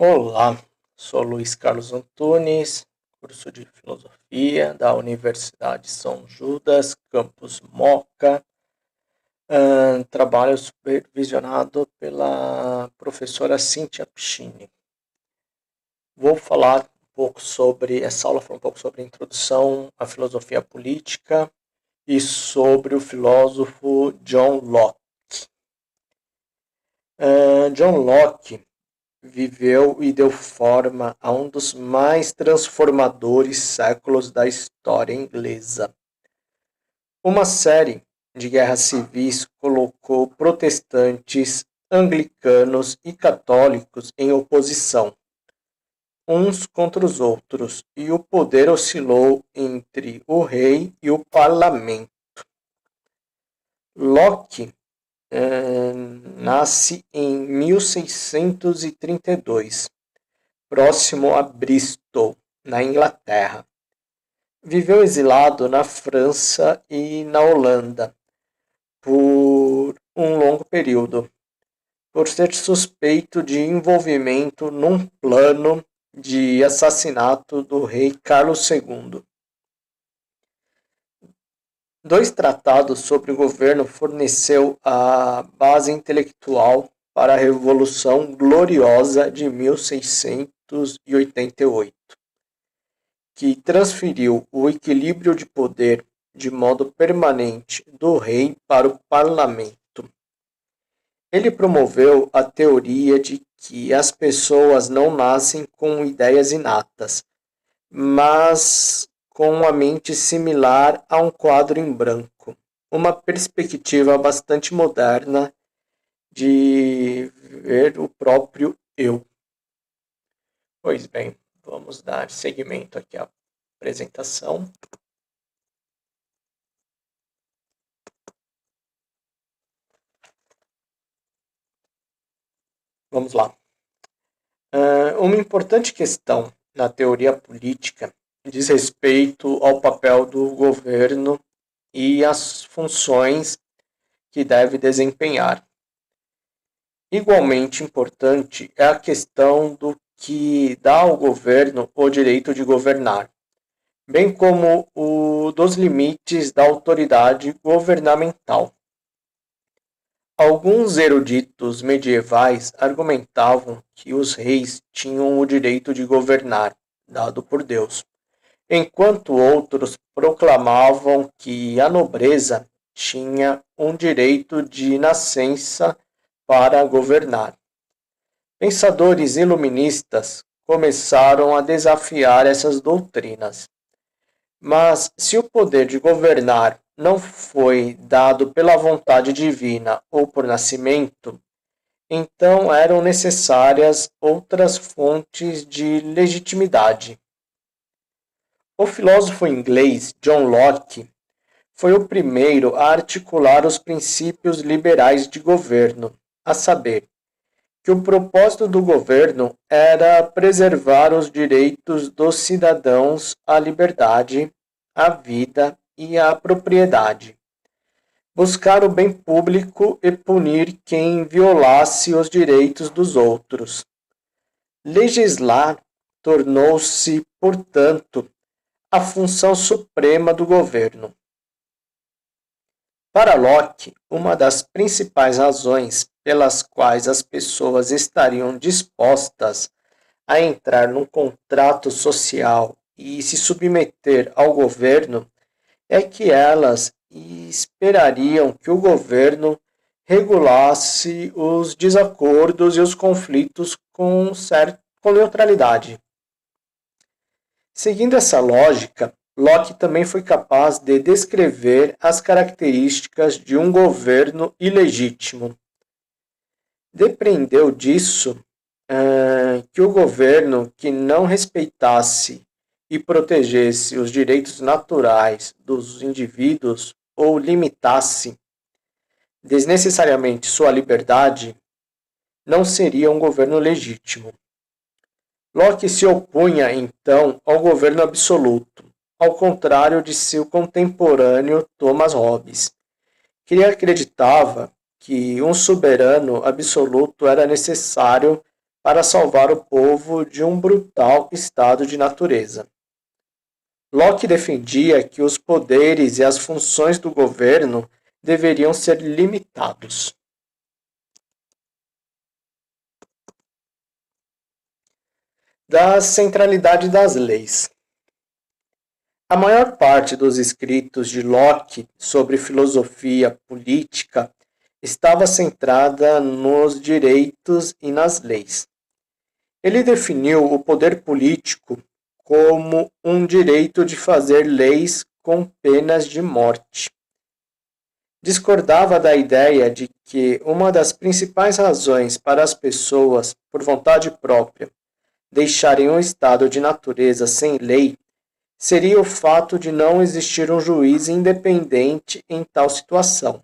Olá, sou Luiz Carlos Antunes, curso de Filosofia da Universidade São Judas, campus Moca. Trabalho supervisionado pela professora Cíntia Piccini. Vou falar um pouco sobre, essa aula foi um pouco sobre a introdução à filosofia política e sobre o filósofo John Locke. John Locke viveu e deu forma a um dos mais transformadores séculos da história inglesa. Uma série de guerras civis colocou protestantes, anglicanos e católicos em oposição, uns contra os outros, e o poder oscilou entre o rei e o parlamento. Locke nasce em 1632, próximo a Bristol, na Inglaterra. Viveu exilado na França e na Holanda por um longo período, por ser suspeito de envolvimento num plano de assassinato do rei Carlos II. Dois tratados sobre o governo forneceu a base intelectual para a Revolução Gloriosa de 1688, que transferiu o equilíbrio de poder de modo permanente do rei para o parlamento. Ele promoveu a teoria de que as pessoas não nascem com ideias inatas, mas com uma mente similar a um quadro em branco, uma perspectiva bastante moderna de ver o próprio eu. Pois bem, vamos dar seguimento aqui à apresentação. Vamos lá. Uma importante questão na teoria política diz respeito ao papel do governo e as funções que deve desempenhar. Igualmente importante é a questão do que dá ao governo o direito de governar, bem como o dos limites da autoridade governamental. Alguns eruditos medievais argumentavam que os reis tinham o direito de governar, dado por Deus, enquanto outros proclamavam que a nobreza tinha um direito de nascença para governar. Pensadores iluministas começaram a desafiar essas doutrinas. Mas se o poder de governar não foi dado pela vontade divina ou por nascimento, então eram necessárias outras fontes de legitimidade. O filósofo inglês John Locke foi o primeiro a articular os princípios liberais de governo, a saber, que o propósito do governo era preservar os direitos dos cidadãos à liberdade, à vida e à propriedade, buscar o bem público e punir quem violasse os direitos dos outros. Legislar tornou-se, portanto, a função suprema do governo. Para Locke, uma das principais razões pelas quais as pessoas estariam dispostas a entrar num contrato social e se submeter ao governo é que elas esperariam que o governo regulasse os desacordos e os conflitos com neutralidade. Seguindo essa lógica, Locke também foi capaz de descrever as características de um governo ilegítimo. Depreendeu disso que o governo que não respeitasse e protegesse os direitos naturais dos indivíduos ou limitasse desnecessariamente sua liberdade não seria um governo legítimo. Locke se opunha, então, ao governo absoluto, ao contrário de seu contemporâneo Thomas Hobbes, que acreditava que um soberano absoluto era necessário para salvar o povo de um brutal estado de natureza. Locke defendia que os poderes e as funções do governo deveriam ser limitados. Da centralidade das leis. A maior parte dos escritos de Locke sobre filosofia política estava centrada nos direitos e nas leis. Ele definiu o poder político como um direito de fazer leis com penas de morte. Discordava da ideia de que uma das principais razões para as pessoas, por vontade própria, deixarem um estado de natureza sem lei seria o fato de não existir um juiz independente em tal situação.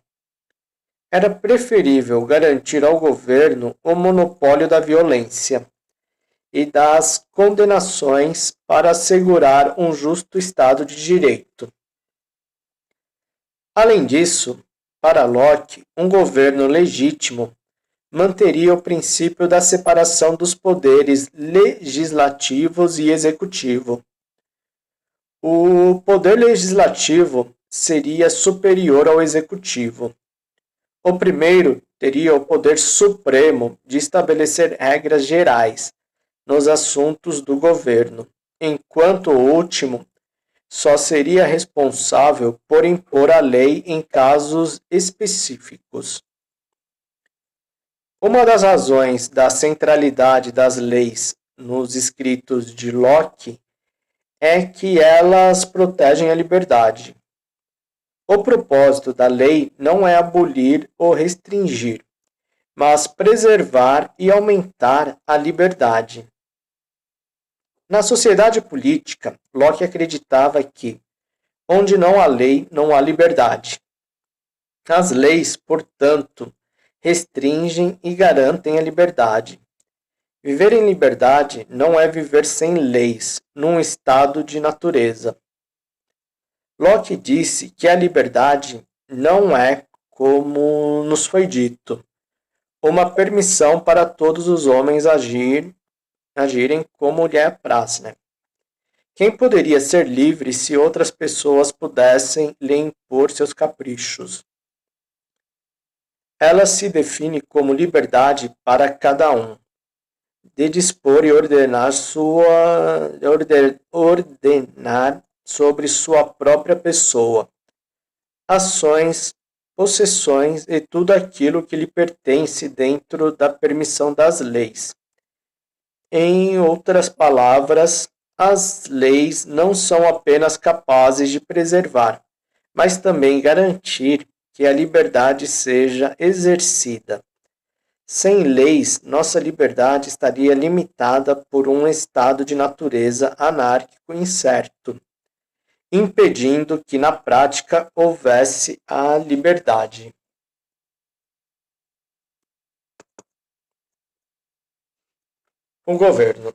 Era preferível garantir ao governo o monopólio da violência e das condenações para assegurar um justo Estado de Direito. Além disso, para Locke, um governo legítimo manteria o princípio da separação dos poderes legislativos e executivo. O poder legislativo seria superior ao executivo. O primeiro teria o poder supremo de estabelecer regras gerais nos assuntos do governo, enquanto o último só seria responsável por impor a lei em casos específicos. Uma das razões da centralidade das leis nos escritos de Locke é que elas protegem a liberdade. O propósito da lei não é abolir ou restringir, mas preservar e aumentar a liberdade. Na sociedade política, Locke acreditava que, onde não há lei, não há liberdade. As leis, portanto, restringem e garantem a liberdade. Viver em liberdade não é viver sem leis, num estado de natureza. Locke disse que a liberdade não é, como nos foi dito, uma permissão para todos os homens agirem como lhe apraz, né? Quem poderia ser livre se outras pessoas pudessem lhe impor seus caprichos? Ela se define como liberdade para cada um, de dispor e ordenar sobre sua própria pessoa, ações, possessões e tudo aquilo que lhe pertence dentro da permissão das leis. Em outras palavras, as leis não são apenas capazes de preservar, mas também garantir que a liberdade seja exercida. Sem leis, nossa liberdade estaria limitada por um estado de natureza anárquico e incerto, impedindo que na prática houvesse a liberdade. O governo.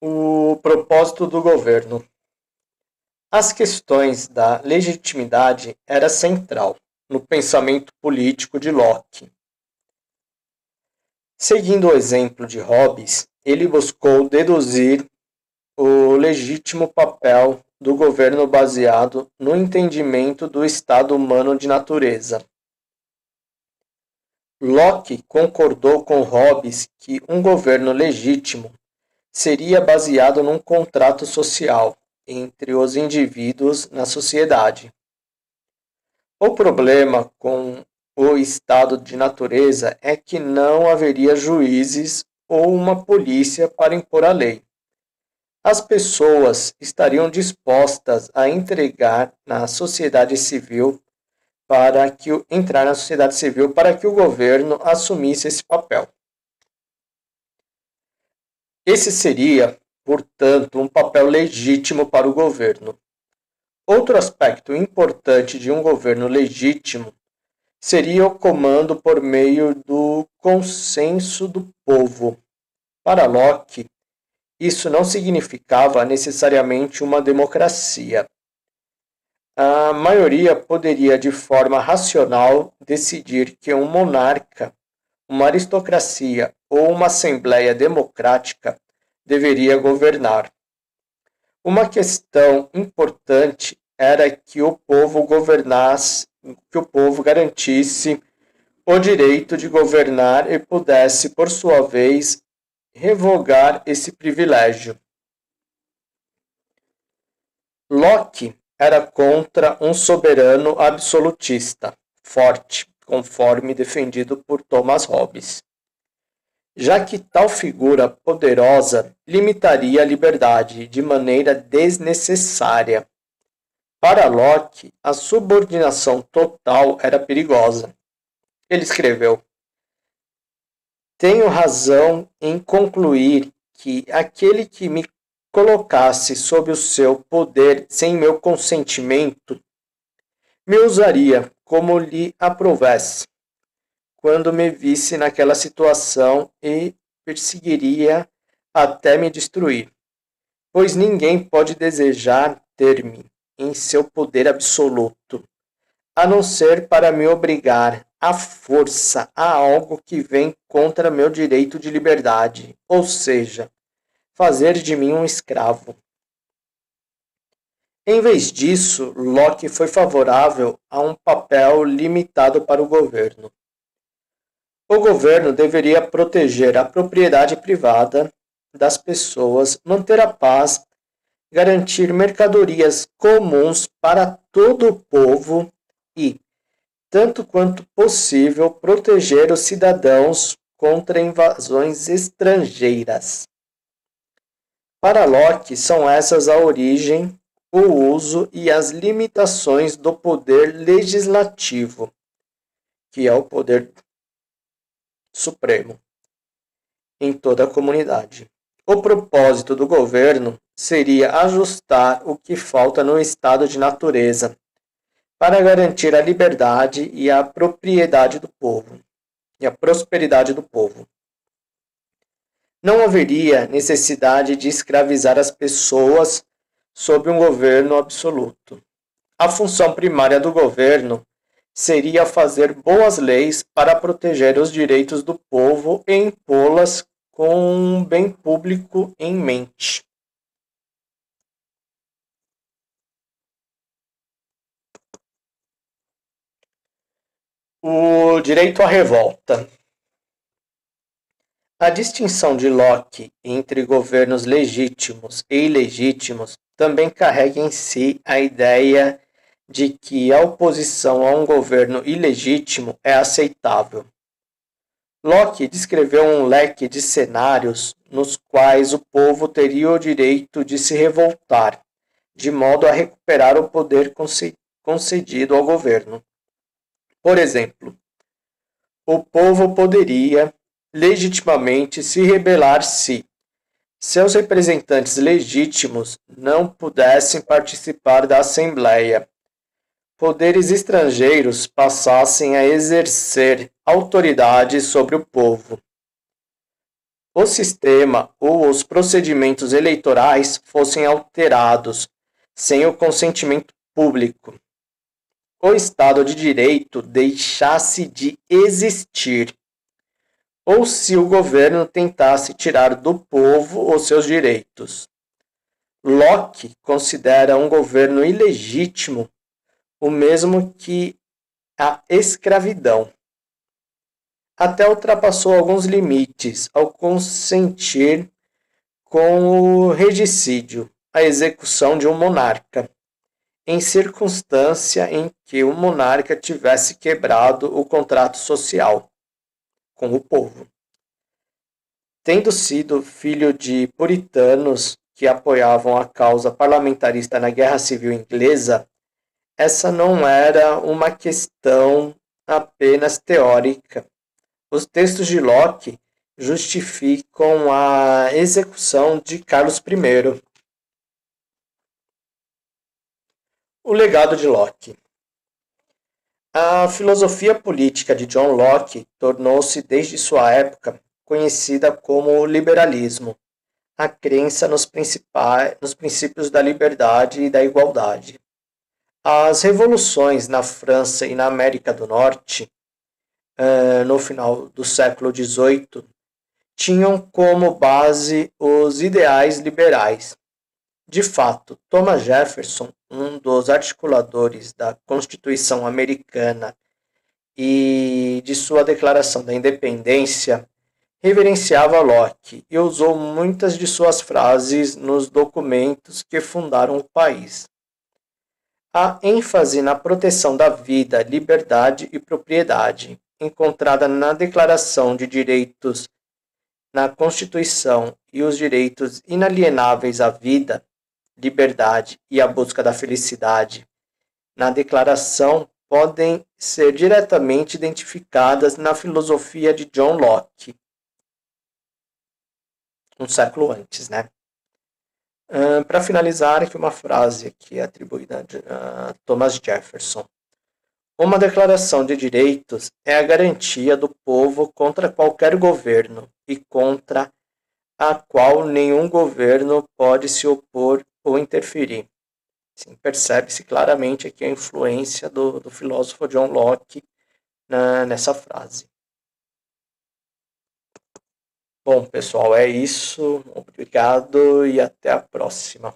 O propósito do governo. As questões da legitimidade era central no pensamento político de Locke. Seguindo o exemplo de Hobbes, ele buscou deduzir o legítimo papel do governo baseado no entendimento do estado humano de natureza. Locke concordou com Hobbes que um governo legítimo seria baseado num contrato social entre os indivíduos na sociedade. O problema com o estado de natureza é que não haveria juízes ou uma polícia para impor a lei. As pessoas estariam dispostas a entrar na sociedade civil para que o governo assumisse esse papel. Esse seria, portanto, um papel legítimo para o governo. Outro aspecto importante de um governo legítimo seria o comando por meio do consenso do povo. Para Locke, isso não significava necessariamente uma democracia. A maioria poderia, de forma racional, decidir que um monarca uma aristocracia ou uma assembleia democrática deveria governar. Uma questão importante era que o povo governasse, que o povo garantisse o direito de governar e pudesse, por sua vez, revogar esse privilégio. Locke era contra um soberano absolutista, forte, conforme defendido por Thomas Hobbes, já que tal figura poderosa limitaria a liberdade de maneira desnecessária. Para Locke, a subordinação total era perigosa. Ele escreveu: tenho razão em concluir que aquele que me colocasse sob o seu poder sem meu consentimento me usaria como lhe aprovesse, quando me visse naquela situação e perseguiria até me destruir, pois ninguém pode desejar ter-me em seu poder absoluto, a não ser para me obrigar à força a algo que vem contra meu direito de liberdade, ou seja, fazer de mim um escravo. Em vez disso, Locke foi favorável a um papel limitado para o governo. O governo deveria proteger a propriedade privada das pessoas, manter a paz, garantir mercadorias comuns para todo o povo e, tanto quanto possível, proteger os cidadãos contra invasões estrangeiras. Para Locke, são essas a origem, o uso e as limitações do poder legislativo, que é o poder supremo, em toda a comunidade. O propósito do governo seria ajustar o que falta no estado de natureza, para garantir a liberdade e a propriedade do povo, e a prosperidade do povo. Não haveria necessidade de escravizar as pessoas sob um governo absoluto. A função primária do governo seria fazer boas leis para proteger os direitos do povo e impô-las com um bem público em mente. O direito à revolta. A distinção de Locke entre governos legítimos e ilegítimos também carrega em si a ideia de que a oposição a um governo ilegítimo é aceitável. Locke descreveu um leque de cenários nos quais o povo teria o direito de se revoltar, de modo a recuperar o poder concedido ao governo. Por exemplo, o povo poderia legitimamente se rebelar se seus representantes legítimos não pudessem participar da Assembleia, poderes estrangeiros passassem a exercer autoridade sobre o povo, o sistema ou os procedimentos eleitorais fossem alterados sem o consentimento público, o Estado de Direito deixasse de existir, ou se o governo tentasse tirar do povo os seus direitos. Locke considera um governo ilegítimo o mesmo que a escravidão. Até ultrapassou alguns limites ao consentir com o regicídio, a execução de um monarca, em circunstância em que o monarca tivesse quebrado o contrato social com o povo. Tendo sido filho de puritanos que apoiavam a causa parlamentarista na Guerra Civil Inglesa, essa não era uma questão apenas teórica. Os textos de Locke justificam a execução de Carlos I. O legado de Locke. A filosofia política de John Locke tornou-se, desde sua época, conhecida como liberalismo, a crença nos princípios da liberdade e da igualdade. As revoluções na França e na América do Norte no final do século XVIII, tinham como base os ideais liberais. De fato, Thomas Jefferson, um dos articuladores da Constituição Americana e de sua Declaração da Independência, reverenciava Locke e usou muitas de suas frases nos documentos que fundaram o país. A ênfase na proteção da vida, liberdade e propriedade, encontrada na Declaração de Direitos na Constituição e os direitos inalienáveis à vida, liberdade e à busca da felicidade, na Declaração podem ser diretamente identificadas na filosofia de John Locke, um século antes, né? Para finalizar, aqui uma frase aqui atribuída a Thomas Jefferson. Uma declaração de direitos é a garantia do povo contra qualquer governo e contra a qual nenhum governo pode se opor ou interferir. Sim, percebe-se claramente aqui a influência do filósofo John Locke nessa frase. Bom, pessoal, é isso. Obrigado e até a próxima.